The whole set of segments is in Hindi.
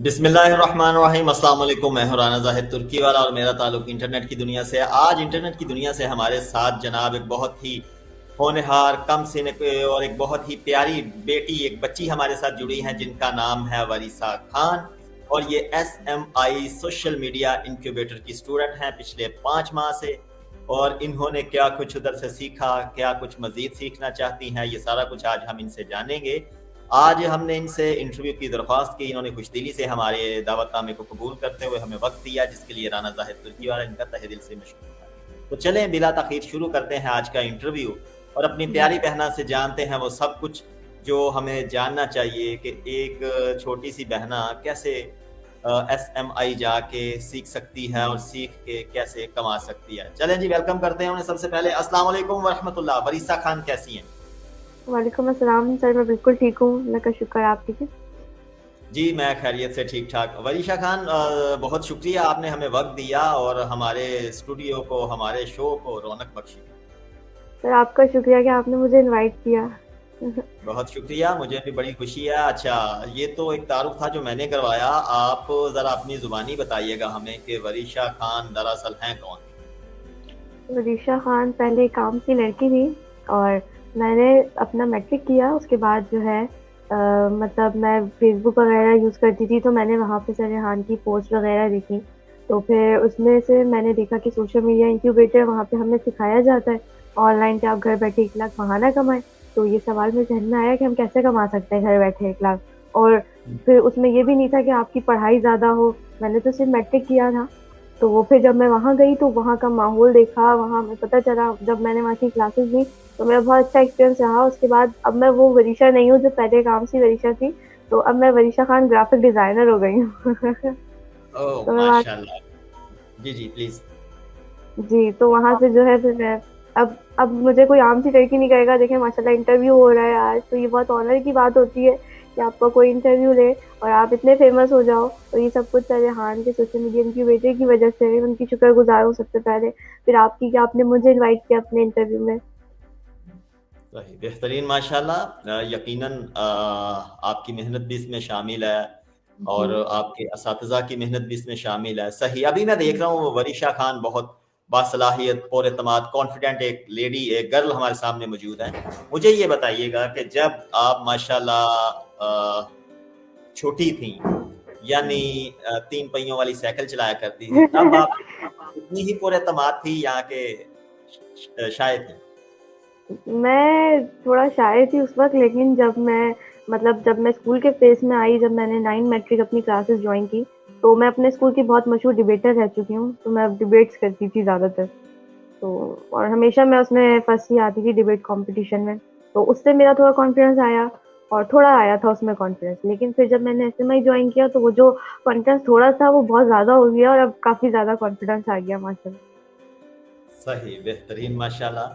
बिस्मिल्लाहिर्रहमानिर्रहीम। अस्सलाम वालेकुम। मैं हूं राना ज़ाहिद तुर्की वाला और मेरा ताल्लुक इंटरनेट की दुनिया से है। आज इंटरनेट की दुनिया से हमारे साथ जनाब एक बहुत ही होनहार, कम सीने पे और एक बहुत ही प्यारी बेटी, एक बच्ची हमारे साथ जुड़ी हैं जिनका नाम है वरीसा खान। और ये SMI सोशल मीडिया इंक्यूबेटर की स्टूडेंट हैं पिछले 5 माह से। और इन्होंने क्या कुछ उधर से सीखा, क्या कुछ मजीद सीखना चाहती हैं, ये सारा कुछ आज हम इनसे जानेंगे। आज हमने इनसे इंटरव्यू की दरख्वास्त की, इन्होंने खुशदिली से हमारे दावतनामे को कबूल करते हुए हमें वक्त दिया, जिसके लिए राना ज़ाहिद तुर्की वाला इनका तहे दिल से मशकूर है। तो चलें बिला तखीर शुरू करते हैं आज का इंटरव्यू और अपनी जी। प्यारी बहना से जानते हैं वो सब कुछ जो हमें जानना चाहिए कि एक छोटी सी बहना कैसे SMI जाके सीख सकती है और सीख के कैसे कमा सकती है। चलें जी, वेलकम करते हैं उन्हें। सबसे पहले अस्सलाम वालेकुम वरहमतुल्लाह। वरीसा खान कैसी हैं? वालेकुम अस्सलाम सर, मैं बिल्कुल ठीक हूँ, अल्लाह का शुक्र। आप ठीक है? जी, मैं खैरियत से ठीक ठाक। वरीशा खान, बहुत शुक्रिया आपने हमें वक्त दिया और हमारे स्टूडियो को, हमारे शो को रौनक बख्शी। सर आपका शुक्रिया कि आपने मुझे इनवाइट किया। बहुत शुक्रिया, मुझे भी बड़ी खुशी है। अच्छा, ये तो एक तारुफ था जो मैंने करवाया। आप ज़रा अपनी ज़ुबानी बताइएगा हमें कि वरीशा खान दरअसल हैं कौन? वरीशा खान पहले एक आम सी लड़की थी और मैंने अपना मैट्रिक किया। उसके बाद जो है मतलब मैं फेसबुक वगैरह यूज़ करती थी, तो मैंने वहाँ पे सर रेहान की पोस्ट वगैरह देखी। तो फिर उसमें से मैंने देखा कि सोशल मीडिया इंक्यूबेटर वहाँ पे हमें सिखाया जाता है ऑनलाइन कि आप घर बैठे 1 लाख महाना कमाएं। तो ये सवाल मेरे जहन में आया कि हम कैसे कमा सकते हैं घर बैठे 1 लाख। और फिर उसमें ये भी नहीं था कि आपकी पढ़ाई ज़्यादा हो, मैंने तो सिर्फ मैट्रिक किया था। तो वो फिर जब मैं वहाँ गई तो वहाँ का माहौल देखा, वहाँ में पता चला, जब मैंने वहाँ की क्लासेस ली तो मेरा बहुत अच्छा एक्सपीरियंस रहा। उसके बाद अब मैं वो वरीशा नहीं हूँ जो पहले काम सी वरीशा थी, तो अब मैं वरीशा खान ग्राफिक डिजाइनर हो गई हूँ। ओह तो मैं वहाँ माशाल्लाह। जी जी प्लीज। जी, तो वहाँ से जो है फिर मैं अब मुझे कोई आम सी लड़की नहीं कहेगा। देखिए माशाल्लाह इंटरव्यू हो रहा है आज, तो ये बहुत ऑनर की बात होती है कि आपका कोई इंटरव्यू ले और आप इतने फेमस हो जाओ। तो ये सब कुछ सर रेहान के सोशल मीडिया इनक्यूबेटर की वजह से है, उनकी शुक्रगुजार हूँ सबसे पहले। फिर आपकी कि आपने मुझे इनवाइट किया अपने इंटरव्यू में। सही, बेहतरीन माशाल्लाह। यकीनन आपकी मेहनत भी इसमें शामिल है और जी। आपके असातिज़ा की मेहनत भी इसमें शामिल है। सही, अभी मैं देख रहा हूँ वरीशा खान बहुत बासलाहियत, पुरएतमाद, कॉन्फिडेंट एक लेडी, एक गर्ल हमारे सामने मौजूद है। मुझे ये बताइएगा कि जब आप माशाल्लाह छोटी थी, यानी 3 पहियों वाली साइकिल चलाया करती थी, तब आप इतनी ही पुरएतमाद थी या कि शाय थी? मैं थोड़ा शाय थी उस वक़्त, लेकिन जब मैं स्कूल के फ़ेज़ में आई, जब मैंने 9 मैट्रिक अपनी क्लासेस जॉइन की, तो मैं अपने स्कूल की बहुत मशहूर डिबेटर रह चुकी हूँ, तो मैं अब डिबेट्स करती थी ज़्यादातर। तो और हमेशा मैं उसमें फर्स्ट ही आती थी डिबेट कॉम्पिटिशन में, तो उससे मेरा थोड़ा कॉन्फिडेंस आया और थोड़ा आया था उसमें कॉन्फिडेंस। लेकिन फिर जब मैंने एसएमआई जॉइन किया तो वो जो कॉन्फिडेंस थोड़ा था वो बहुत ज़्यादा हो गया और अब काफ़ी ज़्यादा कॉन्फिडेंस आ गया माशाल्लाह। सही, बेहतरीन माशाल्लाह।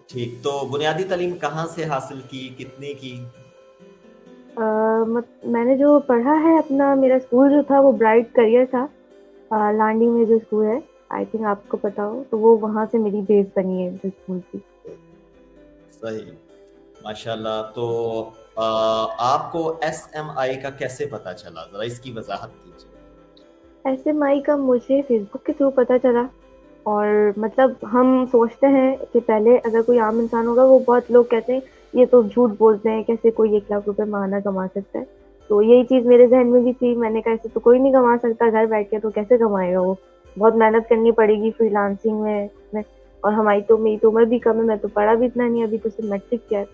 ठीक, तो बुनियादी तालीम कहाँ से हासिल की, कितनी की? अ, मैंने जो पढ़ा है अपना, मेरा स्कूल जो था वो ब्राइट करियर था। लांडी में जो स्कूल है, आई थिंक आपको पता हो, तो वो वहाँ से मेरी बेस बनी है जो स्कूल की। सही, माशाल्लाह। तो आपको SMI का कैसे पता चला? ज़रा इसकी वज़ाहत कीजिए। एसएमआई का मुझे फेसबुक के थ्रू पता चला। और मतलब हम सोचते हैं कि पहले अगर कोई आम इंसान होगा, वो बहुत लोग कहते हैं ये तो झूठ बोलते हैं, कैसे कोई 1 लाख रुपए महाना कमा सकता है। तो यही चीज़ मेरे जहन में भी थी। मैंने कहा ऐसे तो कोई नहीं कमा सकता घर बैठ के, तो कैसे कमाएगा वो, बहुत मेहनत करनी पड़ेगी फ्रीलांसिंग में। और मेरी तो उम्र भी कम है, मैं तो पढ़ा भी इतना नहीं, अभी तो सिर्फ मैट्रिक किया है।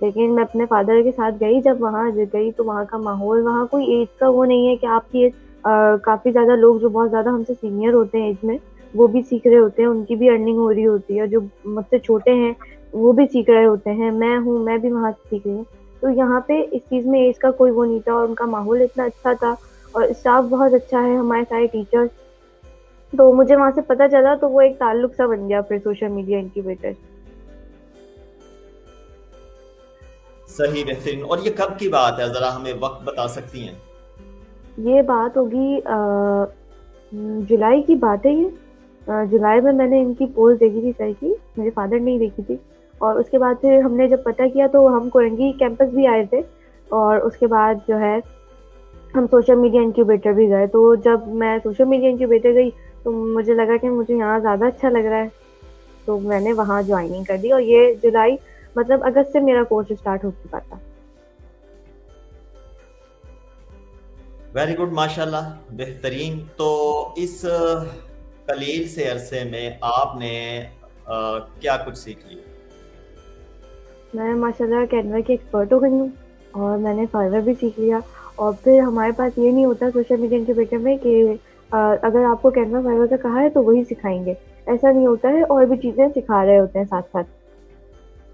लेकिन मैं अपने फादर के साथ गई, जब वहाँ गई तो वहाँ का माहौल, वहाँ कोई एज का वो नहीं है कि आपकी एज, काफ़ी ज़्यादा लोग जो बहुत ज़्यादा हमसे सीनियर होते हैं एज में, वो भी सीख रहे होते हैं, उनकी भी अर्निंग हो रही होती है। जो मुझसे छोटे हैं वो भी सीख रहे होते हैं, मैं भी वहाँ से सीख रही हूँ। तो यहाँ पे इस चीज़ में एज का कोई वो नहीं था और उनका माहौल इतना अच्छा था और स्टाफ बहुत अच्छा है, हमारे सारे टीचर्स। तो मुझे वहाँ से पता चला, तो वो एक ताल्लुक सा बन गया फिर सोशल मीडिया इंक्यूबेटर। सही, बेहतरीन। और ये कब की बात है? ज़रा हमें वक़्त बता सकती हैं? ये बात होगी जुलाई की बात है ये। जुलाई में मैंने इनकी पोस्ट देखी थी सर की, मेरे फादर ने ही देखी थी। और उसके बाद फिर हमने जब पता किया तो हम कोरंगी कैंपस भी आए थे। और उसके बाद जो है हम सोशल मीडिया इंक्यूबेटर भी गए, तो जब मैं सोशल मीडिया इंक्यूबेटर गई, तो मुझे लगा कि मुझे यहाँ ज़्यादा अच्छा लग रहा है, तो मैंने वहाँ जॉइनिंग कर दी और ये जुलाई मतलब अगस्त से मेरा कोर्स स्टार्ट हो चुका था। वेरी गुड, माशाल्लाह, बेहतरीन। तो इस कलील से अरसे में आपने क्या कुछ सीख लिया? मैं माशाल्लाह कैनवा की एक्सपर्ट हो गई हूँ और मैंने फाइवर भी सीख लिया। और फिर हमारे पास ये नहीं होता सोशल मीडिया इंक्यूबेटर में कि अगर आपको कैनवा फाइवर का कहा है तो वही सिखाएंगे, ऐसा नहीं होता है, और भी चीज़ें सिखा रहे होते हैं साथ साथ।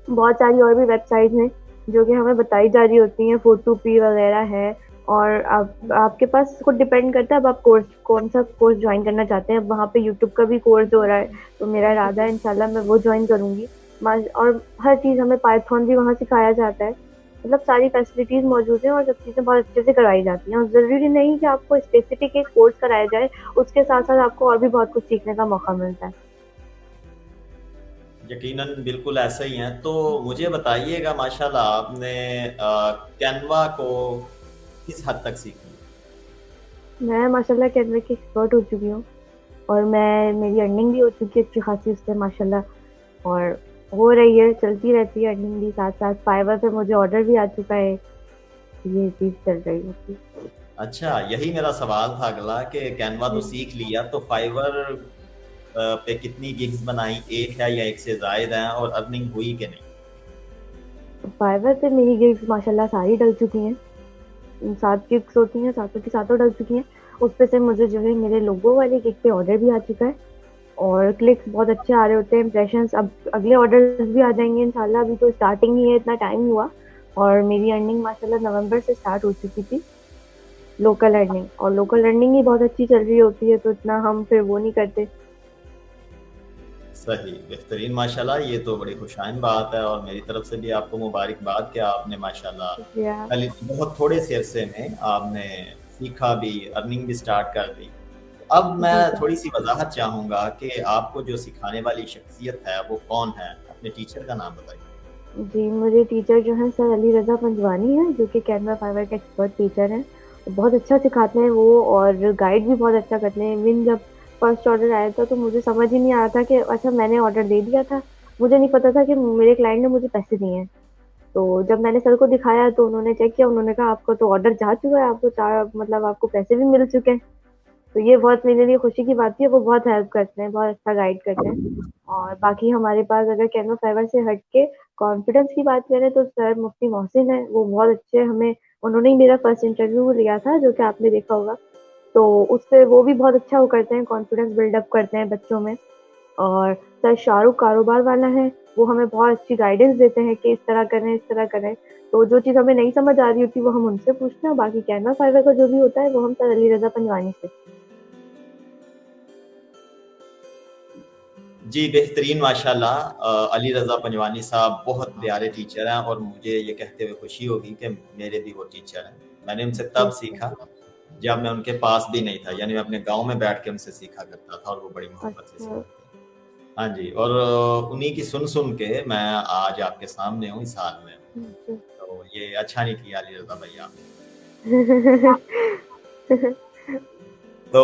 बहुत सारी और भी वेबसाइट्स हैं जो कि हमें बताई जा रही होती हैं, फोटोपी वगैरह है। और आपके पास खुद डिपेंड करता है अब आप कोर्स कौन सा कोर्स ज्वाइन करना चाहते हैं। अब वहाँ पे यूट्यूब का भी कोर्स हो रहा है, तो मेरा इरादा है इंशाल्लाह मैं वो ज्वाइन करूँगी। और हर चीज़ हमें पाइथन भी वहाँ सिखाया जाता है, मतलब सारी फैसिलिटीज़ मौजूद हैं और सब चीज़ें बहुत अच्छे से कराई जाती हैं। और ज़रूरी नहीं कि आपको स्पेसिफिक एक कोर्स कराया जाए, उसके साथ साथ आपको और भी बहुत कुछ सीखने का मौका मिलता है। यकीनन बिल्कुल ऐसा ही है। तो मुझे बताइएगा, माशाल्लाह, आपने कैनवा को किस हद तक सीख लिया? मैं माशाल्लाह कैनवा की एक्सपर्ट हो चुकी हूँ और मेरी अर्निंग भी हो चुकी है अच्छी खासी उससे माशाल्लाह। और हो रही है, चलती रहती है अर्निंग भी साथ साथ। फाइवर पे मुझे ऑर्डर भी आ चुका है, ये चीज़ चल रही होती है। अच्छा, यही मेरा सवाल था अगला कि कैनवा तो हम्म। सीख लिया, तो फाइवर पे कितनी गिग्स बनाई? एक है या एक से ज्यादा है? और अर्निंग हुई कि नहीं? फाइवर पे मेरी गिग्स माशाल्लाह सारी डल चुकी हैं। 7 गिग्स होती हैं, सातों की सातों डल चुकी हैं। उस पे से मुझे जो है मेरे लोगो वाली गिग पे ऑर्डर भी आ चुका है और क्लिक्स बहुत अच्छे आ रहे होते हैं, इम्प्रेशंस। अब अगले ऑर्डर्स भी आ जाएंगे इंशाल्लाह, अभी तो स्टार्टिंग ही है, इतना टाइम हुआ। और मेरी अर्निंग माशाल्लाह नवंबर से स्टार्ट हो चुकी थी, लोकल अर्निंग। और लोकल अर्निंग ही बहुत अच्छी चल रही होती है, तो इतना हम फिर वो नहीं करते। सही, बेहतरीन, माशाल्लाह। ये तो बड़ी खुशाइन बात है और मेरी तरफ से भी आपको मुबारकबाद कि आपने माशाल्लाह शुक्रिया। कल बहुत थोड़े से अरसे में आपने सीखा भी, अर्निंग भी स्टार्ट कर दी। अब मैं जी सर। थोड़ी सी वजाहत चाहूँगा कि आपको जो सिखाने वाली शख्सियत है वो कौन है? अपने टीचर का नाम बताइए। जी, मुझे टीचर जो हैं सर अली रज़ा पंजवानी हैं, जो कि कैनवा फाइवर के एक्सपर्ट टीचर हैं। बहुत अच्छा सिखाते हैं वो और गाइड भी बहुत अच्छा करते हैं। इवन जब फर्स्ट ऑर्डर आया था तो मुझे समझ ही नहीं आ रहा था कि अच्छा मैंने ऑर्डर दे दिया था। मुझे नहीं पता था कि मेरे क्लाइंट ने मुझे पैसे दिए हैं। तो जब मैंने सर को दिखाया तो उन्होंने चेक किया, उन्होंने कहा आपका तो ऑर्डर जा चुका है, आपको 4 मतलब आपको पैसे भी मिल चुके हैं। तो ये बहुत मेरे लिए खुशी की बात थी। वो बहुत हेल्प करते हैं, बहुत अच्छा गाइड करते हैं। और बाकी हमारे पास अगर कैनवा फाइवर से हट के कॉन्फिडेंस की बात करें तो सर मुफ्ती मोहसिन है, वो बहुत अच्छे हमें। उन्होंने ही मेरा फर्स्ट इंटरव्यू लिया था जो कि आपने देखा होगा। तो उससे वो भी बहुत अच्छा वो करते हैं, कॉन्फिडेंस बिल्डअप करते हैं बच्चों में। और सर शाहरुख कारोबार वाला है, वो हमें बहुत अच्छी गाइडेंस देते हैं कि इस तरह करें, इस तरह करें। तो जो चीज़ हमें नहीं समझ आ रही होती वो हम उनसे पूछते हैं, बाकी कैनवा फाइवर का जो भी होता है वो हम सर अली रजा पंजवानी से। जी, बेहतरीन, माशाल्लाह। अली रज़ा पंजवानी साहब बहुत प्यारे टीचर हैं और मुझे ये कहते हुए खुशी होगी कि मेरे भी वो टीचर हैं। मैंने उनसे तब अच्छा। सीखा जब मैं उनके पास भी नहीं था, यानी मैं अपने गाँव में बैठ के उनसे सीखा करता था और वो बड़ी मोहब्बत से अच्छा। सिखाते थे। हाँ जी, और उन्हीं की सुन-सुन के मैं आज आपके सामने हूँ इस हाल में। अच्छा। तो ये अच्छा नहीं किया अली रज़ा भाई आपने। तो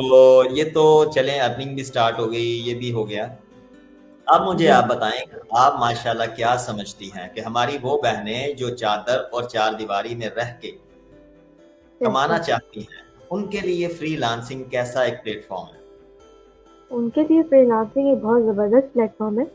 ये तो चलें, अर्निंग भी स्टार्ट हो गई, ये भी हो गया। अब मुझे जी। आप बताएं, आप माशाल्लाह क्या समझती हैं कि हमारी वो बहनें जो चादर और चारदीवारी में रह के कमाना अच्छा। चाहती हैं, उनके लिए फ्रीलांसिंग कैसा एक प्लेटफॉर्म है? उनके लिए फ्रीलांसिंग एक बहुत ज़बरदस्त प्लेटफॉर्म है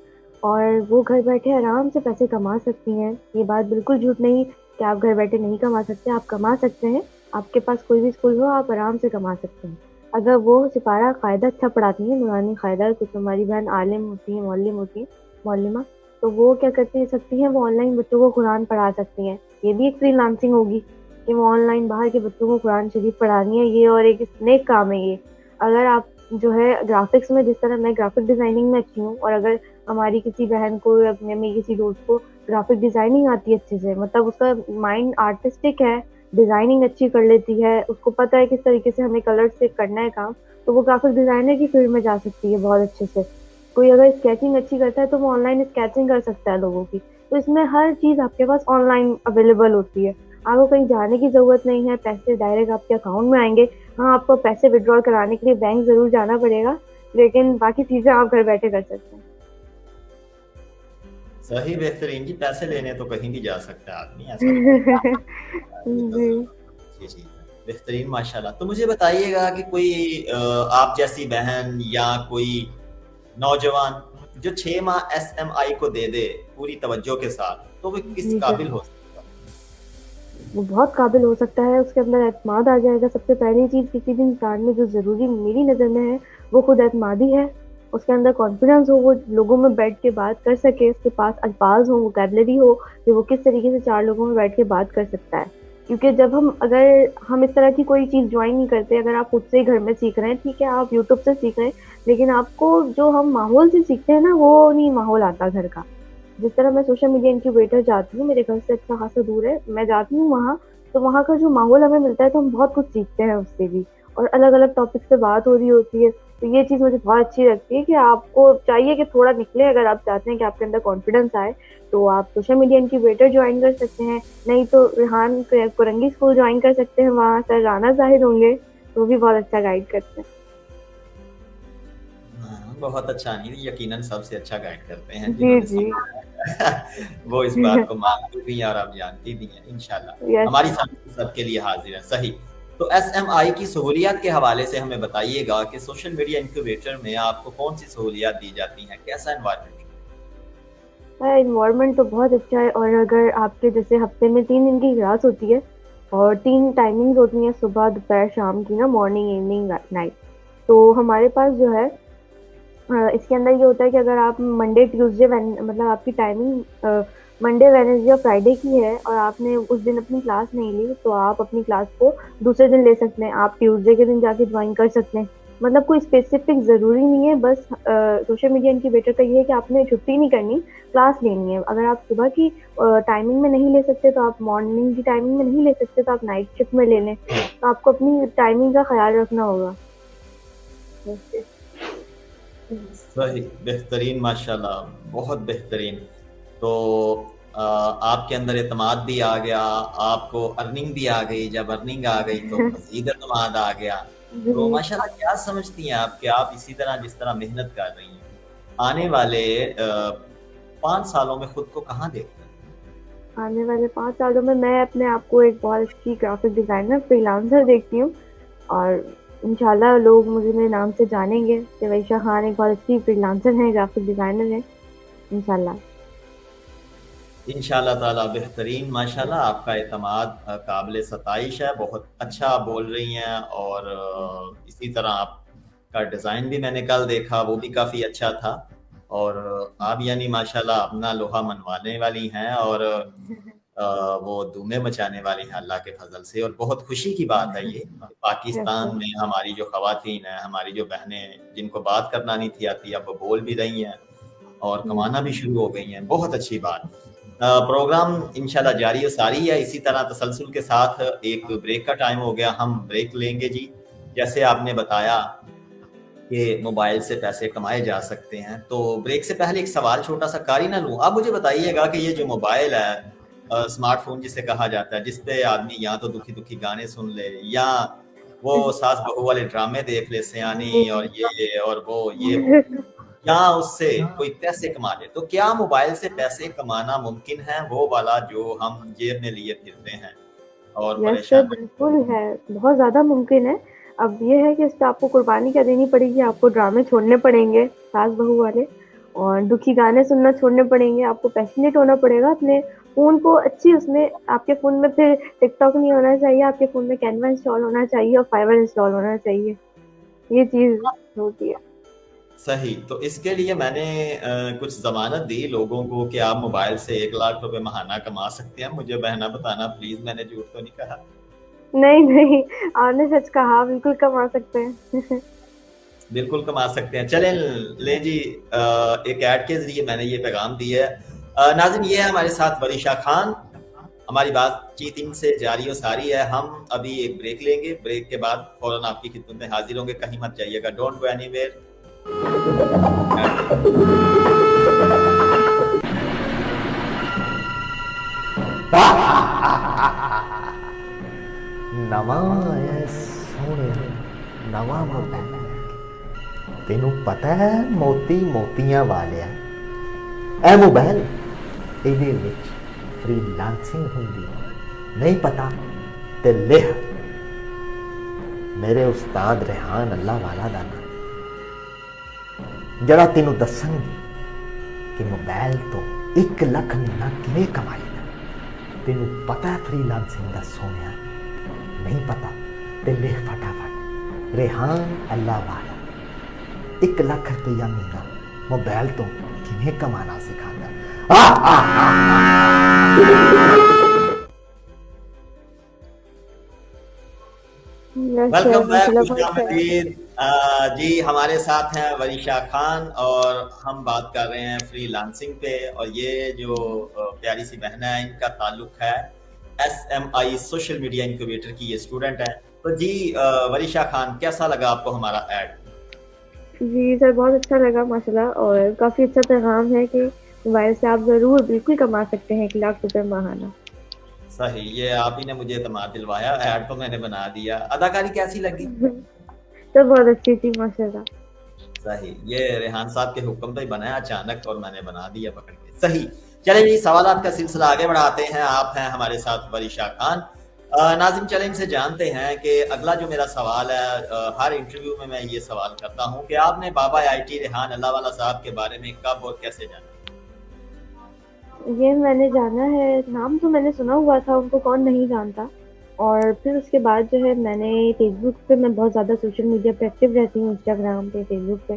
और वो घर बैठे आराम से पैसे कमा सकती हैं। ये बात बिल्कुल झूठ नहीं कि आप घर बैठे नहीं कमा सकते, आप कमा सकते हैं। आपके पास कोई भी स्कूल हो, आप आराम से कमा सकते हैं। अगर वो सिपारा कायदा अच्छा पढ़ाती हैं, नूरानी कायदा, कुछ हमारी बहन आलिम होती हैं, मौलिम होती हैं, मौलिमा, तो वो क्या करती सकती हैं, वो ऑनलाइन बच्चों को कुरान पढ़ा सकती हैं। ये भी एक फ्रीलांसिंग होगी कि वो ऑनलाइन बाहर के बच्चों को कुरान शरीफ पढ़ानी है। ये और एक नेक काम है ये। अगर आप जो है ग्राफिक्स में, जिस तरह मैं ग्राफिक डिजाइनिंग में अच्छी हूँ, और अगर हमारी किसी बहन को या मेरी किसी दोस्त को ग्राफिक डिजाइनिंग आती है अच्छे से, मतलब उसका माइंड आर्टिस्टिक है, डिजाइनिंग अच्छी कर लेती है, उसको पता है किस तरीके से हमें कलर से करना है काम, तो वो ग्राफिक डिजाइनर की फील्ड में जा सकती है बहुत अच्छे से। कोई अगर स्केचिंग अच्छी करता है तो वो ऑनलाइन स्केचिंग कर सकता है लोगों की। तो इसमें हर चीज आपके पास ऑनलाइन अवेलेबल होती है। आपको कहीं जाने की ज़रूरत नहीं है, पैसे डायरेक्ट आपके अकाउंट में आएँगे। हाँ, आपको पैसे विथड्रॉल कराने के लिए बैंक ज़रूर जाना पड़ेगा, लेकिन बाकी चीज़ें आप घर बैठे कर सकते हैं। सही, बेहतरीन जी। पैसे लेने तो कहीं भी जा सकता है आदमी, ऐसा तो कोई ये तो जी। ज़रूर अच्छी चीज़ है। बेहतरीन माशाल्लाह। तो मुझे बताइएगा कि कोई आप जैसी बहन या कोई नौजवान जो 6 माह एसएमआई को दे दे पूरी तवज्जो के साथ, तो वो किस जी सर। काबिल हो सकता है? वो बहुत काबिल हो सकता है, उसके अंदर एतमाद आ जाएगा। सबसे पहली चीज़ किसी भी इंसान में जो ज़रूरी मेरी नज़र में है, वो खुद एतमादी है। उसके अंदर कॉन्फिडेंस हो, वो लोगों में बैठ के बात कर सके, उसके पास अल्फाज़ हो, वोकैब्युलरी हो कि वो किस तरीके से 4 लोगों में बैठ के बात कर सकता है। क्योंकि जब अगर हम इस तरह की कोई चीज़ जॉइन नहीं करते, अगर आप खुद से ही घर में सीख रहे हैं, ठीक है, आप यूट्यूब से सीख रहे हैं, लेकिन आपको जो हम माहौल से सीखते हैं ना, वो नहीं माहौल आता घर का। जिस तरह मैं सोशल मीडिया इनक्यूबेटर जाती हूँ, मेरे घर से अच्छा खासा दूर है, मैं जाती हूँ वहाँ, तो वहाँ का जो माहौल हमें मिलता है तो हम बहुत कुछ सीखते हैं उससे भी, और अलग-अलग टॉपिक्स पे बात हो रही होती है। तो ये चीज़ मुझे बहुत अच्छी लगती है कि आपको चाहिए कि थोड़ा निकले, अगर आप चाहते हैं कि आपके अंदर कॉन्फिडेंस आए, तो आप सोशल मीडिया इनक्यूबेटर जॉइन कर सकते हैं, नहीं तो रेहान कुरंगी स्कूल जॉइन कर सकते हैं, वहाँ सर राना ज़ाहिद होंगे, तो वो भी बहुत अच्छा गाइड करते हैं। हाँ, बहुत अच्छा नहीं, यकीनन सबसे अच्छा गाइड करते हैं जी, जिन्होंने जी। वो इस बात को मानती भी हैं और आप जानती भी हैं, इंशाल्लाह। यस। हमारी सामने सबके लिए हाज़िर है, सही। तो एसएमआई की सहूलियत के हवाले से हमें बताइएगा कि सोशल मीडिया इनक्यूबेटर में आपको कौन-सी सहूलियत दी जाती हैं? कैसा एनवायरनमेंट? एनवायरनमेंट तो बहुत अच्छा है, और अगर आपके जैसे हफ्ते में 3 दिन की क्लास होती है और 3 टाइमिंग्स होती हैं, सुबह, दोपहर, शाम की ना, मॉर्निंग, इवनिंग, नाइट। तो हमारे पास जो है इसके अंदर ये होता है कि अगर आप मंडे, ट्यूसडे, मतलब आपकी टाइमिंग मंडे, वेडनेसडे और फ्राइडे की है और आपने उस दिन अपनी क्लास नहीं ली, तो आप अपनी क्लास को दूसरे दिन ले सकते हैं। आप ट्यूसडे के दिन जाके ज्वाइन कर सकते हैं। मतलब कोई स्पेसिफिक ज़रूरी नहीं है, बस सोशल मीडिया इनक्यूबेटर का ये है कि आपने छुट्टी नहीं करनी, क्लास लेनी है। अगर आप सुबह की टाइमिंग में नहीं ले सकते, तो आप मॉर्निंग की टाइमिंग में नहीं ले सकते, तो आप नाइट शिफ्ट में ले लें। तो आपको अपनी टाइमिंग का ख्याल रखना होगा। सही, बेहतरीन माशाल्लाह, बहुत बेहतरीन। तो आपके अंदर एतमाद भी आ गया, आपको अर्निंग भी आ गई, जब अर्निंग आ गई तो मज़ीद एतमाद आ गया। तो जी। माशाल्लाह, क्या समझती हैं आप कि आप इसी तरह जिस तरह मेहनत कर रही हैं, आने वाले 5 सालों में खुद को कहाँ देखते हैं? आने वाले 5 सालों में मैं अपने आप को एक बहुत अच्छी ग्राफ़िक डिज़ाइनर, फ्रीलांसर देखती हूँ, और इंशाल्लाह लोग मुझे मेरे नाम से जानेंगे कि वैशा खान एक बहुत अच्छी फ्रीलांसर हैं, ग्राफ़िक डिज़ाइनर हैं, इंशाल्लाह। इंशाल्लाह ताला बेहतरीन माशाल्लाह, आपका एतमाद काबिल सताइश है, बहुत अच्छा आप बोल रही हैं, और इसी तरह आपका डिज़ाइन भी मैंने कल देखा, वो भी काफ़ी अच्छा था, और आप यानी माशाल्लाह अपना लोहा मनवाने वाली हैं, और वो धूमें मचाने वाली हैं अल्लाह के फजल से, और बहुत खुशी की बात है ये कि यस पाकिस्तान सर। में हमारी जो खवातीन हैं, हमारी जो बहनें जिनको बात करना नहीं थी आती, अब वो बोल भी रही हैं और हुँ। कमाना भी शुरू हो गई हैं, बहुत अच्छी बात। प्रोग्राम इंशाल्लाह जारी और सारी है, इसी तरह तसलसल के साथ। एक ब्रेक का टाइम हो गया, हम ब्रेक लेंगे जी। जैसे आपने बताया कि मोबाइल से पैसे कमाए जा सकते हैं, तो ब्रेक से पहले एक सवाल छोटा सा कारी ना लूँ, आप मुझे बताइएगा कि ये जो मोबाइल है, स्मार्टफोन जिसे कहा जाता है, जिसपे आदमी या तो दुखी दुखी गाने सुन ले, या वो सास बहू वाले ड्रामे देख ले, सयानी और ये और वो, या उससे कोई पैसे कमा ले, तो क्या मोबाइल से पैसे कमाना मुमकिन है, वो वाला जो हम जेब में लिए फिरते हैं और यस सर, परेशान? बिल्कुल है, बहुत ज़्यादा मुमकिन है। अब ये है कि इस पे आपको कुर्बानी क्या देनी पड़ेगी, आपको ड्रामे छोड़ने पड़ेंगे, सास-बहू वाले, और दुखी गाने सुनना छोड़ने पड़ेंगे, आपको पैशनेट होना पड़ेगा, अपने फ़ोन को अच्छी उसमें, आपके फ़ोन में फिर टिकटॉक नहीं होना चाहिए, आपके फ़ोन में कैनवा इंस्टॉल होना चाहिए और फाइवर इंस्टॉल होना चाहिए। ये चीज़ होती है। सही, तो इसके लिए मैंने कुछ ज़मानत दी लोगों को कि आप मोबाइल से 1 लाख रुपए महाना कमा सकते हैं। मुझे बहना बताना प्लीज़, मैंने झूठ तो नहीं कहा? नहीं, नहीं, आपने सच कहा, बिल्कुल कमा सकते हैं। बिल्कुल कमा सकते हैं। चलें लें जी, एक ऐड के ज़रिए मैंने ये पैगाम दिया है। नाज़रीन, ये है हमारे साथ वरीशा खान। हमारी बातचीत इनसे जारी और सारी है। हम अभी एक ब्रेक लेंगे, ब्रेक के बाद फ़ौरन आपकी खिदमत में हाज़िर होंगे, कहीं मत जाइएगा, डोंट गो एनीवेयर। ਨਵਾਂ ਆਇਆ ਸੋਹਣਿਆ, ਨਵਾਂ ਮੋਬਾਈਲ। ਤੈਨੂੰ ਪਤਾ ਹੈ ਮੋਤੀ ਮੋਤੀਆਂ ਵਾਲਿਆ, ਇਹ ਮੋਬਾਈਲ ਇਹਦੇ ਵਿੱਚ ਫ੍ਰੀਲਾਂਸਿੰਗ ਹੁੰਦੀ ਨਹੀਂ ਪਤਾ ਤੇ ਲਿਖ ਮੇਰੇ ਉਸਤਾਦ ਰਿਹਾਨ ਅੱਲਾ ਵਾਲਾ ਦਾ ਨਾਮ, ਜਿਹੜਾ ਤੈਨੂੰ ਦੱਸਣਗੇ ਕਿ ਮੋਬਾਈਲ ਤੋਂ 1 ਲੱਖ ਮਹੀਨਾ ਕਿਵੇਂ ਕਮਾਈਦਾ। ਤੈਨੂੰ ਪਤਾ ਹੈ ਫ੍ਰੀਲਾਂਸਿੰਗ ਦਾ ਸੋਹਣਿਆ, ਨਹੀਂ ਪਤਾ ਤੇ ਲਿਖ ਫਟਾਫਟ ਰਿਹਾਨ ਅੱਲਾ ਵਾਲਾ 1 ਲੱਖ ਰੁਪਇਆ ਮਹੀਨਾ ਮੋਬਾਈਲ ਤੋਂ ਕਿਵੇਂ ਕਮਾਣਾ ਸਿਖਾਉਂਦਾ। Welcome back खुशामदीद। जी हमारे साथ हैं वरीशा खान और हम बात कर रहे हैं फ्रीलांसिंग पे। और ये जो प्यारी सी बहन है, इनका ताल्लुक है SMI सोशल मीडिया इंक्यूबेटर की, ये स्टूडेंट है। तो जी वरीशा खान, कैसा लगा आपको हमारा ऐड? जी सर, बहुत अच्छा लगा माशाल्लाह, और काफ़ी अच्छा पैगाम है कि मोबाइल से आप ज़रूर बिल्कुल कमा सकते हैं 1 लाख रुपए माहाना। सही, ये आप ही ने मुझे एतमाद दिलवाया। ऐड तो मैंने बना दिया। अदाकारी कैसी लगी? तो बहुत अच्छी थी माशाल्लाह। सही, ये रेहान साहब के हुक्म पे ही बनाया अचानक और मैंने बना दिया पकड़ के। सही, चलिए जी सवालात का सिलसिला आगे बढ़ाते हैं। आप हैं हमारे साथ वरीशा खान। नाज़िम, चलें इनसे जानते हैं कि अगला जो मेरा सवाल है, हर इंटरव्यू में मैं ये सवाल करता हूँ कि आपने बाबा आईटी रेहान अल्लाह वाला साहब के बारे में कब और कैसे जाना? ये मैंने जाना है, नाम तो मैंने सुना हुआ था, उनको कौन नहीं जानता। और फिर उसके बाद जो है मैंने फेसबुक पे, मैं बहुत ज़्यादा सोशल मीडिया पे एक्टिव रहती हूँ, इंस्टाग्राम पे, फेसबुक पे,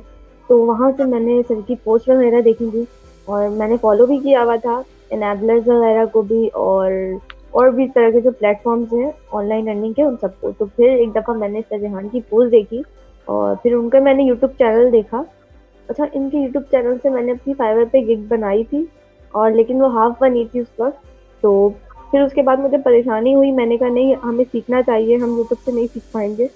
तो वहाँ से मैंने सर की पोस्ट वगैरह देखी थी और मैंने फॉलो भी किया हुआ था एनेबलर्स वगैरह को भी, और भी इस तरह के जो प्लेटफॉर्म्स हैं ऑनलाइन अर्निंग के, उन सबको। तो फिर एक दफ़ा मैंने सर रेहान की पोस्ट देखी और फिर उनका मैंने यूट्यूब चैनल देखा। अच्छा, इनके यूट्यूब चैनल से मैंने अपनी फाइवर पे गिग बनाई थी, और लेकिन वो हाफ बनी थी उस वक्त। तो फिर उसके बाद मुझे परेशानी हुई, मैंने कहा नहीं, हमें सीखना चाहिए, हम यूट्यूब से नहीं सीख पाएंगे।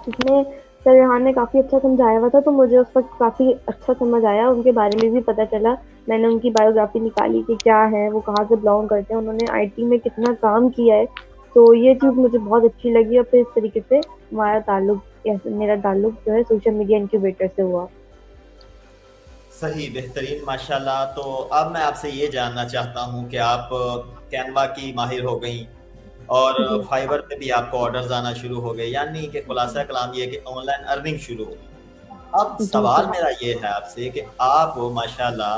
इसमें सर रेहान ने काफ़ी अच्छा समझाया हुआ था, तो मुझे उस वक्त काफ़ी अच्छा समझ आया, उनके बारे में भी पता चला। मैंने उनकी बायोग्राफी निकाली कि क्या है, वो कहाँ से बिलोंग करते हैं, उन्होंने आईटी में कितना काम किया है, तो ये चीज़ मुझे बहुत अच्छी लगी। और फिर इस तरीके से हमारा ताल्लुक, मेरा ताल्लुक जो है सोशल मीडिया इंक्यूबेटर से हुआ। सही, बेहतरीन, माशाल्लाह। तो अब मैं आपसे ये जानना चाहता हूँ कि आप कैनवा की माहिर हो गई और जी फाइबर पे भी आपको ऑर्डर्स आना शुरू हो गए, यानी कि खुलासा कलाम ये है कि ऑनलाइन अर्निंग शुरू हो गई। अब जी सवाल जी मेरा ये है आपसे कि आप माशाल्लाह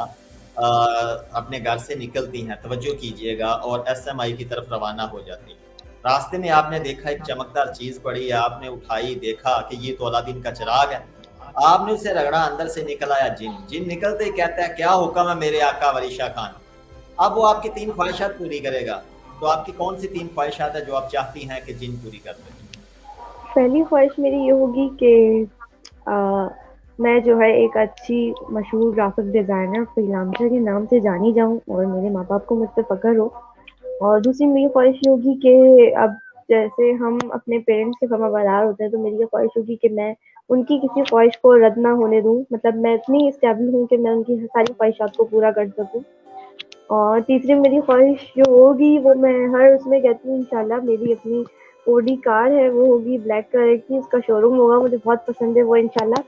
अपने घर से निकलती हैं, तवज्जो कीजिएगा, और एसएमआई की तरफ रवाना हो जाती हैं। रास्ते में आपने देखा एक चमकदार चीज पड़ी, आपने उठाई, देखा कि ये तो अलादीन का चिराग है। आपने उसे रगड़ा, अंदर से निकल आया जिन। जिन निकलते ही कहता है क्या हुक्म है मेरे आका वरीशा खान। अब वो आपकी 3 ख्वाहिशात पूरी करेगा, तो आपकी कौन सी 3 ख्वाहिशात है जो आप चाहती हैं कि जिन पूरी कर दे? पहली ख्वाहिश मेरी ये होगी कि मैं जो है एक अच्छी मशहूर ग्राफिक डिज़ाइनर, फ्रीलांसर के नाम से जानी जाऊँ और मेरे माँ बाप को मुझ पे फ़ख्र हो। और दूसरी मेरी ख्वाहिश ये होगी कि अब जैसे हम अपने पेरेंट्स के फर्माबरदार होते हैं, तो मेरी ये ख्वाहिश होगी कि मैं उनकी किसी ख्वाहिश को रद्द ना होने दूँ। मतलब मैं इतनी स्टेबल हूँ कि मैं उनकी सारी ख्वाहिशात को पूरा कर सकूँ। और तीसरी मेरी ख्वाहिश जो होगी, वो मैं हर उसमें कहती हूँ, इंशाल्लाह मेरी अपनी ओडी कार है, वो होगी ब्लैक कलर की, उसका शोरूम होगा, मुझे बहुत पसंद है वो इंशाल्लाह।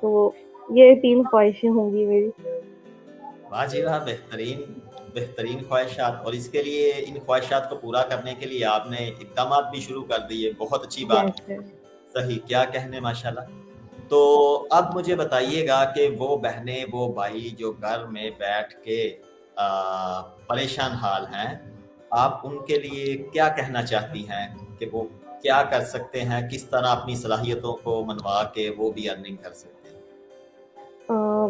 तो ये 3 ख्वाहिशें होंगी मेरी। वाह जी वाह, बेहतरीन बेहतरीन ख्वाहिशात। और इसके लिए, इन ख्वाहिशात को पूरा करने के लिए आपने इक़दामात भी शुरू कर दिए, बहुत अच्छी बात। Yes yes. सही, क्या कहने, माशाल्लाह। तो अब मुझे बताइएगा कि वो बहनें, वो भाई जो घर में बैठ के परेशान हाल हैं, आप उनके लिए क्या कहना चाहती हैं कि वो क्या कर सकते हैं, किस तरह अपनी सलाहियतों को मनवा के वो भी अर्निंग कर सकते हैं?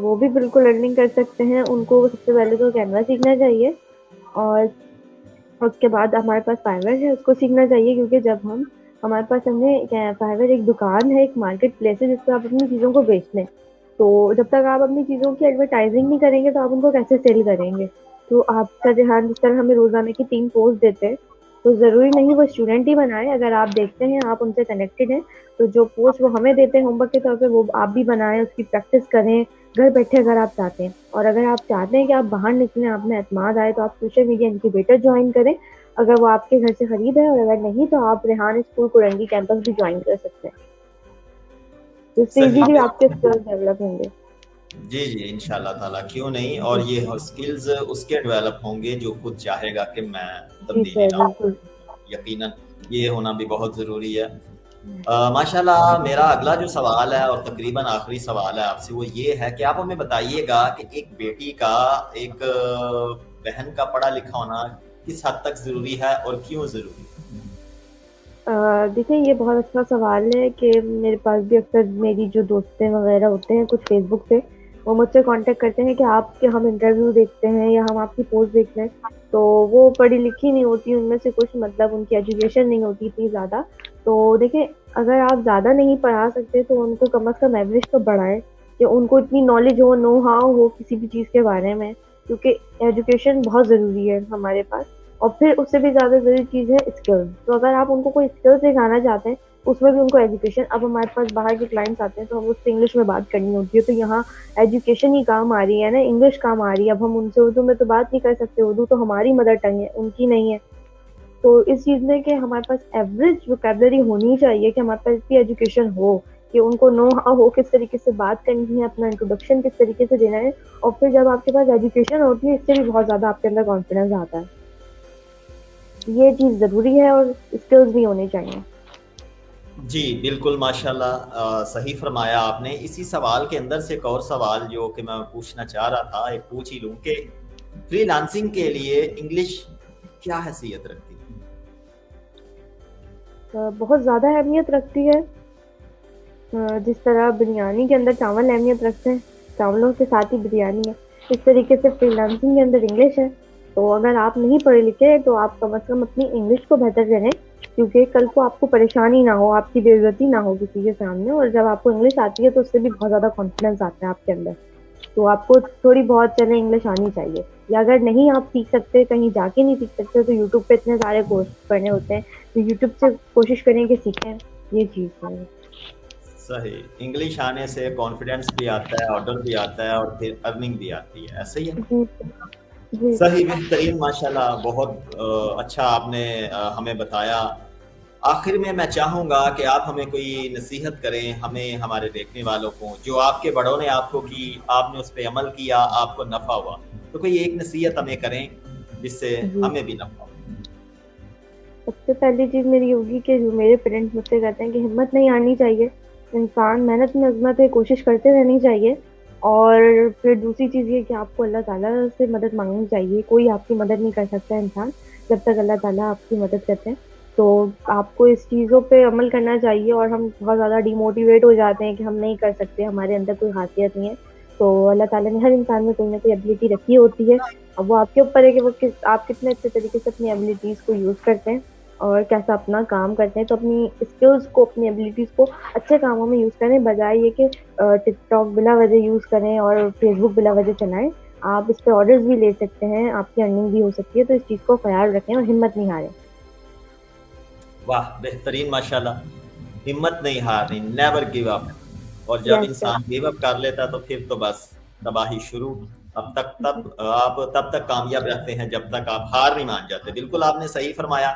वो भी बिल्कुल अर्निंग कर सकते हैं। उनको सबसे पहले तो कैनवा सीखना चाहिए, और उसके बाद हमारे पास फाइवर है, उसको सीखना चाहिए, क्योंकि जब हमारे पास फाइवर एक दुकान है, एक मार्केट प्लेस है, जिस पे आप अपनी चीज़ों को बेच लें। तो जब तक आप अपनी चीज़ों की एडवर्टाइजिंग नहीं करेंगे, तो आप उनको कैसे सेल करेंगे? तो आपका ध्यान, जिस तरह हमें रोज़ाना की 3 पोस्ट देते हैं, तो ज़रूरी नहीं वो स्टूडेंट ही बनाए। अगर आप देखते हैं, आप उनसे कनेक्टेड हैं, तो जो पोस्ट वो हमें देते हैं होमवर्क के तौर पे, वो आप भी बनाएँ, उसकी प्रैक्टिस करें, घर बैठे अगर आप चाहते हैं। और अगर आप चाहते हैं कि आप बाहर निकलें, आप में एतमाद आए, तो आप सोशल मीडिया इंक्यूबेटर जॉइन करें। अगर वो आपके घर से करीब है, और अगर नहीं तो आप रेहान स्कूल कुरंगी कैंपस भी ज्वाइन कर सकते हैं, जिससे सही इजीली है। आपके स्किल्स डेवलप होंगे। जी जी, इंशाल्लाह ताला, क्यों नहीं। और ये स्किल्स उसके डेवलप होंगे जो खुद चाहेगा कि मैं जी तब्दीली सर, लाऊं। बिल्कुल। यकीनन ये होना भी बहुत ज़रूरी है। माशाल्लाह, मेरा अगला जो सवाल है और तकरीबन आखिरी सवाल है आपसे, वो ये है कि आप हमें बताइएगा कि एक बेटी का, एक बहन का पढ़ा लिखा होना किस हद तक ज़रूरी है और क्यों ज़रूरी है? देखिए, ये बहुत अच्छा सवाल है कि मेरे पास भी अक्सर मेरी जो दोस्तें वगैरह होते हैं कुछ फेसबुक पे, वो मुझसे कांटेक्ट करते हैं कि आपके हम इंटरव्यू देखते हैं या हम आपकी पोस्ट देखते हैं, तो वो पढ़ी लिखी नहीं होती उनमें से कुछ, मतलब उनकी एजुकेशन नहीं होती इतनी ज़्यादा। तो देखिए, अगर आप ज़्यादा नहीं पढ़ा सकते तो उनको कम अज़ कम एवरेज तो बढ़ाएं, कि उनको इतनी नॉलेज हो, नो हाउ हो किसी भी चीज़ के बारे में, क्योंकि एजुकेशन बहुत ज़रूरी है हमारे पास। और फिर उससे भी ज़्यादा ज़रूरी चीज़ है स्किल्स। तो अगर आप उनको कोई स्किल सिखाना चाहते हैं, उसमें भी उनको एजुकेशन, अब हमारे पास बाहर के क्लाइंट्स आते हैं तो हम उससे इंग्लिश में बात करनी होती है, तो यहाँ एजुकेशन ही काम आ रही है ना, इंग्लिश काम आ रही है। अब हम उनसे उर्दू में तो बात नहीं कर सकते, उर्दू तो हमारी मदर टंग है, उनकी नहीं है। तो इस चीज़ में कि हमारे पास एवरेज वोकेबलरी होनी चाहिए, कि हमारे पास इतनी एजुकेशन हो कि उनको नो हाउ हो किस तरीके से बात करनी है, अपना इंट्रोडक्शन किस तरीके से देना है। और फिर जब आपके पास एजुकेशन होती है, इससे भी बहुत ज़्यादा आपके अंदर कॉन्फिडेंस आता है। ये चीज़ ज़रूरी है, और स्किल्स भी होने चाहिए। जी बिल्कुल, माशाल्लाह, सही फरमाया आपने। इसी सवाल के अंदर से एक और सवाल जो कि मैं पूछना चाह रहा था, एक पूछ ही लूं कि फ्रीलांसिंग के लिए इंग्लिश क्या हैसियत रखती है? बहुत ज़्यादा अहमियत रखती है। जिस तरह बिरयानी के अंदर चावल अहमियत रखते हैं, चावलों के साथ ही बिरयानी है, इस तरीके से फ्रीलांसिंग के अंदर इंग्लिश है। तो अगर आप नहीं पढ़े लिखे तो आप कम से कम अपनी इंग्लिश को बेहतर करें, क्योंकि कल को आपको परेशानी ना हो, आपकी बेइज्जती ना हो किसी के सामने। और जब आपको इंग्लिश आती है तो उससे भी बहुत ज़्यादा कॉन्फिडेंस आता है आपके अंदर। तो आपको थोड़ी बहुत चले इंग्लिश आनी चाहिए, या अगर नहीं आप सीख सकते, कहीं जाके नहीं सीख सकते, तो यूट्यूब पे इतने सारे कोर्स करने होते हैं, तो यूट्यूब से कोशिश करें कि सीखें। ये चीज़ है। सही, इंग्लिश आने से कॉन्फिडेंस भी आता है, ऑर्डर भी आता है और फिर अर्निंग भी आती है, ऐसे ही है। जी जी। सही, बेहतरीन, माशाल्लाह, बहुत अच्छा आपने हमें बताया। आखिर में मैं चाहूँगा कि आप हमें कोई नसीहत करें, हमें, हमारे देखने वालों को, जो आपके बड़ों ने आपको की, आपने उस पे अमल किया, आपको नफ़ा हुआ, तो कोई एक नसीहत हमें करें जिससे जी, हमें भी नफ़ा हो। सबसे पहली चीज़ मेरी होगी कि जो मेरे पेरेंट्स मुझसे कहते हैं कि हिम्मत नहीं हारनी चाहिए, इंसान मेहनत में अज़मत है, कोशिश करते रहनी चाहिए। और फिर दूसरी चीज़ ये कि आपको अल्लाह ताला से मदद मांगनी चाहिए, कोई आपकी मदद नहीं कर सकता इंसान जब तक अल्लाह ताला आपकी मदद करते हैं। तो आपको इस चीज़ों पे अमल करना चाहिए। और हम बहुत ज़्यादा डिमोटिवेट हो जाते हैं कि हम नहीं कर सकते, हमारे अंदर कोई खासियत नहीं है। तो अल्लाह ताला ने हर इंसान में कोई ना कोई एबिलिटी रखी होती है। अब वो आपके ऊपर है कि आप कितने अच्छे तरीके से अपनी एबिलिटीज़ को यूज़ करते हैं और कैसा अपना काम करते हैं। तो अपनी स्किल्स को, अपनी एबिलिटीज़ को अच्छे कामों में यूज़ करें, बजाय ये कि टिकटॉक बिला वजह यूज़ करें और फेसबुक बिला वजह चलाएं। आप इस पे ऑर्डर्स भी ले सकते हैं, आपकी अर्निंग भी हो सकती है। तो इस चीज़ को ख्याल रखें और हिम्मत नहीं हारें। वाह, बेहतरीन, माशाल्लाह, हिम्मत नहीं हारनी, नेवर गिव अप। और जब यस सर। इंसान गिव अप कर लेता तो फिर तो बस तबाही शुरू। तब आप तब तक कामयाब रहते हैं जब तक आप हार नहीं मान जाते। बिल्कुल आपने सही फरमाया।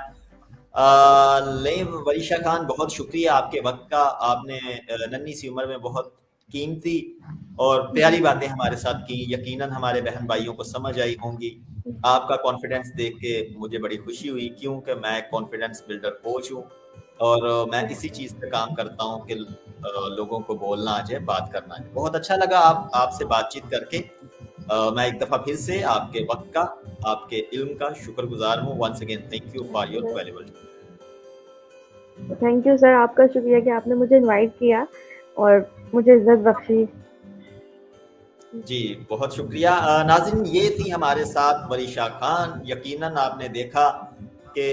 ले वरीशा खान, बहुत शुक्रिया आपके वक्त का। आपने नन्ही सी उम्र में बहुत कीमती और प्यारी बातें हमारे साथ की, यकीनन हमारे बहन भाइयों को समझ आई होंगी। आपका कॉन्फिडेंस देख के मुझे बड़ी खुशी हुई, क्योंकि मैं कॉन्फिडेंस बिल्डर कोच हूँ और मैं इसी चीज़ पे काम करता हूँ कि लोगों को बोलना आ जाए, बात करना आ जाए। बहुत अच्छा लगा आपसे बातचीत करके। मैं एक दफ़ा फिर से आपके वक्त का, आपके इल्म का शुक्रगुजार हूँ। Once again thank you for your valuable. Thank you sir, आपका शुक्रिया कि आपने मुझे इनवाइट किया और मुझे इज्जत बख्शी। जी बहुत शुक्रिया। नाज़रीन, ये थी हमारे साथ वरीशा खान। यकीनन आपने देखा कि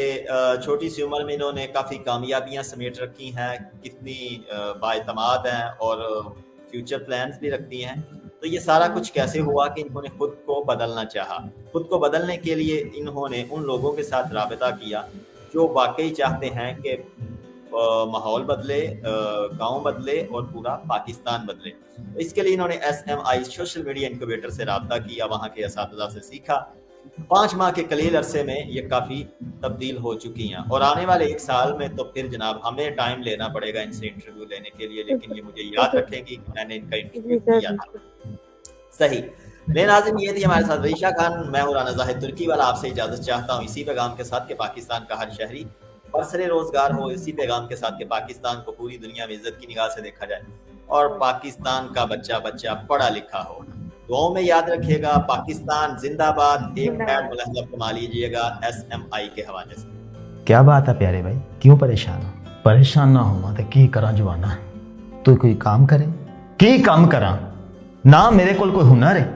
छोटी सी उम्र में इन्होंने काफ़ी कामयाबियां समेट रखी हैं, कितनी बाएतमाद हैं और फ्यूचर प्लान्स भी रखती हैं। तो ये सारा कुछ कैसे हुआ कि इन्होंने खुद को बदलना चाहा। खुद को बदलने के लिए इन्होंने उन लोगों के साथ राबता किया जो वाकई चाहते हैं कि माहौल बदले, गांव बदले और पूरा पाकिस्तान बदले। तो इसके लिए इन्होंने SMI सोशल मीडिया इनक्यूबेटर से रब्ता किया, वहाँ के असातिज़ा से सीखा 5 माह के कलील अरसे में ये काफ़ी तब्दील हो चुकी हैं और आने वाले 1 साल में तो फिर जनाब हमें टाइम लेना पड़ेगा इनसे इंटरव्यू लेने के लिए, लेकिन ये मुझे याद रखेंगी कि मैंने इनका जी इंटरव्यू सर, किया था। बिल्कुल। सही। ले नाज़िम, ये थी हमारे साथ रीशा खान। मैं हूँ राना ज़ाहिद तुर्की वाला, आपसे इजाज़त चाहता हूँ इसी पैगाम के साथ कि पाकिस्तान का हर शहरी बरसरे रोज़गार हो, इसी पैगाम के साथ कि पाकिस्तान को पूरी दुनिया में इज्जत की निगाह से देखा जाए और पाकिस्तान का बच्चा बच्चा पढ़ा लिखा हो। दुआओं में याद रखिएगा। पाकिस्तान जिंदाबाद। एक पैड मुलाहिजा फरमा लीजिएगा SMI के हवाले से। क्या बात है प्यारे भाई, क्यों परेशान हो? परेशान ना होवा तो की करा जवाना, तू कोई काम करे की काम करा ना, मेरे कोल कोई हुनर है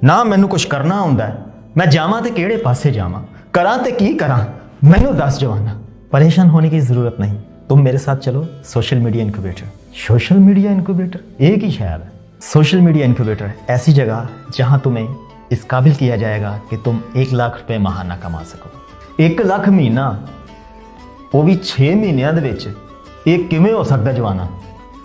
ना, मैनू कुछ करना आउंदा है, मैं जावां ते केड़े पासे जावां, करा ते की करा, मैनू दस जवाना। परेशान होने की जरूरत नहीं, तुम मेरे साथ चलो social media incubator. Social media incubator एक ही शहर है। सोशल मीडिया इनक्यूबेटर ऐसी जगह जहां तुम्हें इस काबिल किया जाएगा कि तुम 1 लाख रुपए माहाना कमा सको। 1 लाख महीना, वो भी 6 महीनों ਦੇ ਵਿੱਚ ਇਹ ਕਿਵੇਂ हो सकता जवाना?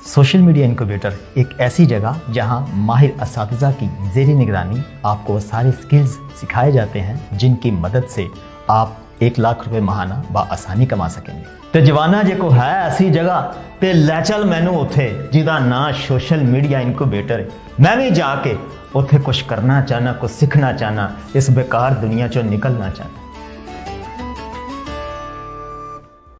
सोशल मीडिया इनक्यूबेटर एक ऐसी जगह जहां माहिर असातिज़ा की ज़ेरी निगरानी आपको वो सारे स्किल्स सिखाए जाते हैं जिनकी मदद से आप 1 लाख रुपए माहाना बआसानी कमा सकेंगे। तो जवाना जे को है ऐसी जगह ते लै चल मैनू उत्थे जिहदा ना सोशल मीडिया इनक्यूबेटर है। मैं भी जाके उत्थे कुछ करना चाहना, कुछ सीखना चाहना, इस बेकार दुनिया चो निकलना चाहना।